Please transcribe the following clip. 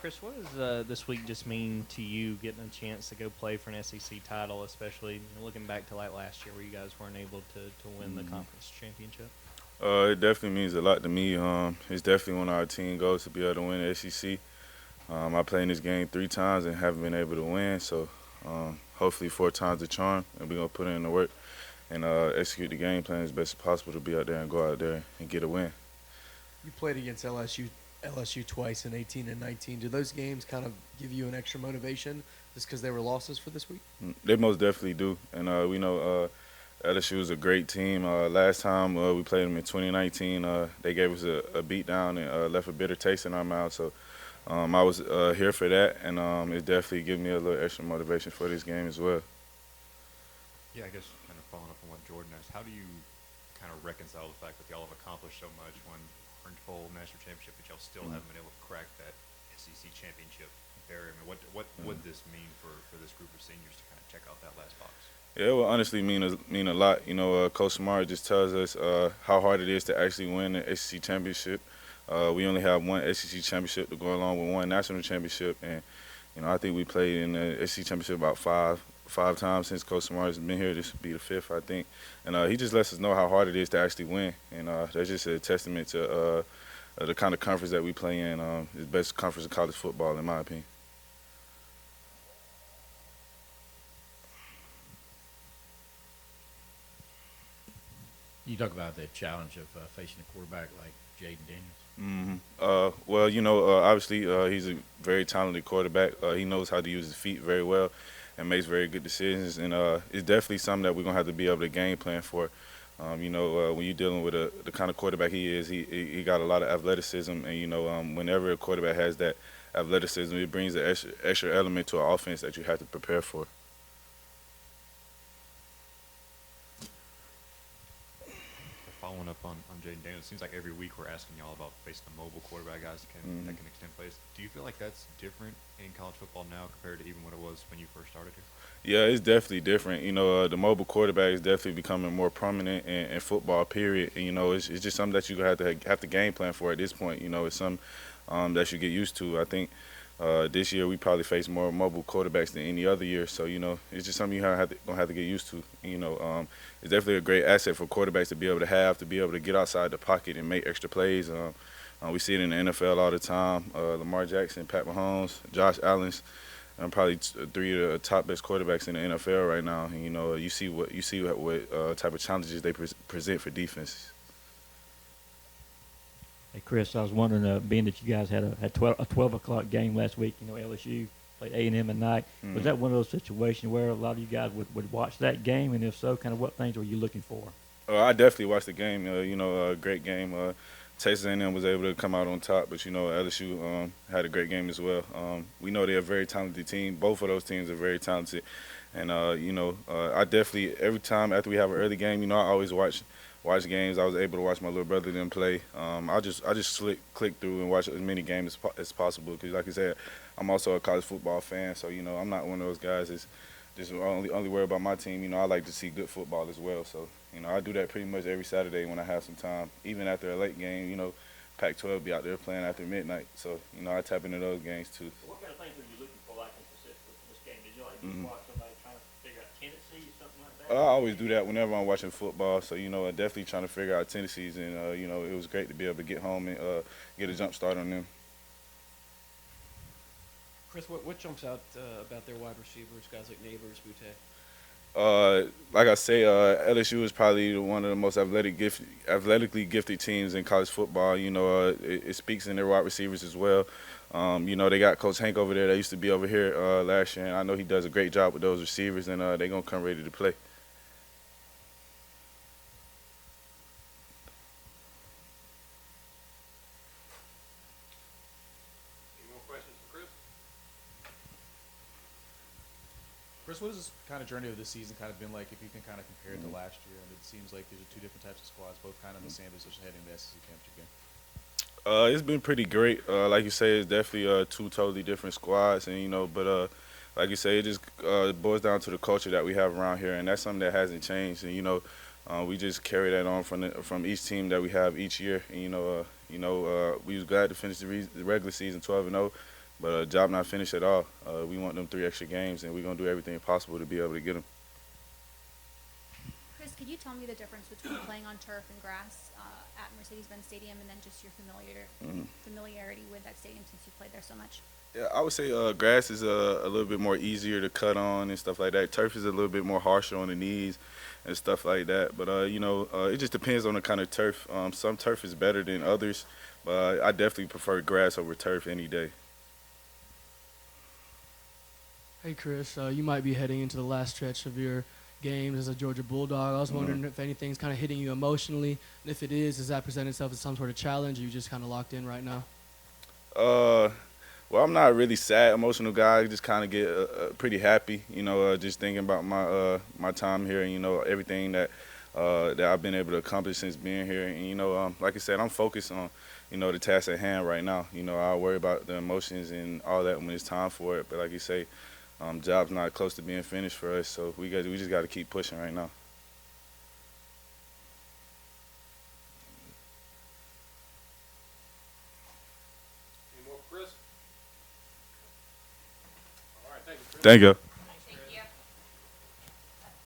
Chris, what does this week just mean to you getting a chance to go play for an SEC title, especially looking back to like last year where you guys weren't able to win the conference championship? It definitely means a lot to me. It's definitely one of our team goals to be able to win the SEC. I played in this game 3 times and haven't been able to win, so hopefully 4 times the charm, and we're gonna put in the work and execute the game plan as best as possible to be out there and go out there and get a win. You played against LSU twice in 18 and 19. Do those games kind of give you an extra motivation just because they were losses for this week? They most definitely do, and we know LSU is a great team. Last time we played them in 2019, they gave us a beat down and left a bitter taste in our mouth. So I was here for that, and it definitely gave me a little extra motivation for this game as well. Yeah, I guess kind of following up on what Jordan asked, how do you kind of reconcile the fact that y'all have accomplished so much, won Orange Bowl national championship, but y'all still haven't been able to crack that SEC championship barrier? I mean, what would this mean for this group of seniors to kind of check out that last box? Yeah, it will honestly mean a lot. Coach Smart just tells us how hard it is to actually win the SEC championship. We only have one SEC championship to go along with one national championship, and I think we played in the SEC championship about five times since Coach Smart has been here. This will be the fifth, I think, and he just lets us know how hard it is to actually win, and that's just a testament to the kind of conference that we play in. It's the best conference in college football, in my opinion. You talk about the challenge of facing a quarterback like Jaden Daniels. Well, obviously he's a very talented quarterback. He knows how to use his feet very well and makes very good decisions. And it's definitely something that we're going to have to be able to game plan for. When you're dealing with the kind of quarterback he is, he got a lot of athleticism. And, whenever a quarterback has that athleticism, it brings an extra element to an offense that you have to prepare for. Following up on Jaden Daniels, it seems like every week we're asking y'all about facing the mobile quarterback guys that can extend plays. Do you feel like that's different in college football now compared to even what it was when you first started here? Yeah, it's definitely different. The mobile quarterback is definitely becoming more prominent in football. Period. And it's just something that you have to game plan for at this point. It's something that you get used to. I think this year we probably face more mobile quarterbacks than any other year. So it's just something gonna have to get used to. It's definitely a great asset for quarterbacks to be able to get outside the pocket and make extra plays. We see it in the NFL all the time. Lamar Jackson, Pat Mahomes, Josh Allen's. Probably three of the top best quarterbacks in the NFL right now. And, you see what type of challenges they present for defenses. Hey, Chris, I was wondering, being that you guys had a 12 o'clock game last week, LSU played A&M at night. Was that one of those situations where a lot of you guys would watch that game? And if so, kind of what things were you looking for? I definitely watched the game. A great game. Texas A&M was able to come out on top, but LSU had a great game as well. We know they're a very talented team. Both of those teams are very talented, and I definitely every time after we have an early game, I always watch games. I was able to watch my little brother then play. I just click through and watch as many games as possible because, like I said, I'm also a college football fan. So I'm not one of those guys that's just only worry about my team. I like to see good football as well. So I do that pretty much every Saturday when I have some time. Even after a late game, Pac-12 be out there playing after midnight. So I tap into those games too. What kind of things were you looking for, like, specifically for this game? Did you just watch somebody trying to figure out tendencies, something like that? I always do that whenever I'm watching football. So definitely trying to figure out tendencies, and it was great to be able to get home and get a jump start on them. Chris, what jumps out about their wide receivers, guys like Neighbors, Butte? Like I say, LSU is probably one of the most athletically gifted teams in college football. It speaks in their wide receivers as well. They got Coach Hank over there that used to be over here last year, and I know he does a great job with those receivers, and they're going to come ready to play. Any more questions for Chris? Chris, what has this kind of journey of this season kind of been like if you can kind of compare it to last year? And it seems like these are two different types of squads, both kind of in the same position heading into the SEC championship game. It's been pretty great. Like you say, it's definitely two totally different squads, and but like you say, it just boils down to the culture that we have around here, and that's something that hasn't changed. And we just carry that on from each team that we have each year. And we was glad to finish the regular season 12-0. But job not finished at all. We want them 3 extra games, and we're gonna do everything possible to be able to get them. Chris, could you tell me the difference between playing on turf and grass at Mercedes-Benz Stadium, and then just your familiarity with that stadium since you played there so much? Yeah, I would say grass is a little bit more easier to cut on and stuff like that. Turf is a little bit more harsher on the knees and stuff like that. But it just depends on the kind of turf. Some turf is better than others, but I definitely prefer grass over turf any day. Hey, Chris, you might be heading into the last stretch of your games as a Georgia Bulldog. I was wondering if anything's kind of hitting you emotionally, and if it is, does that present itself as some sort of challenge, or you just kind of locked in right now? Well, I'm not a really sad, emotional guy. I just kind of get pretty happy, just thinking about my time here and, everything that I've been able to accomplish since being here. And, like I said, I'm focused on, the task at hand right now. I'll worry about the emotions and all that when it's time for it. But like you say, job's not close to being finished for us, so we just got to keep pushing right now. Any more for Chris? All right, thank you, Chris. Thank you.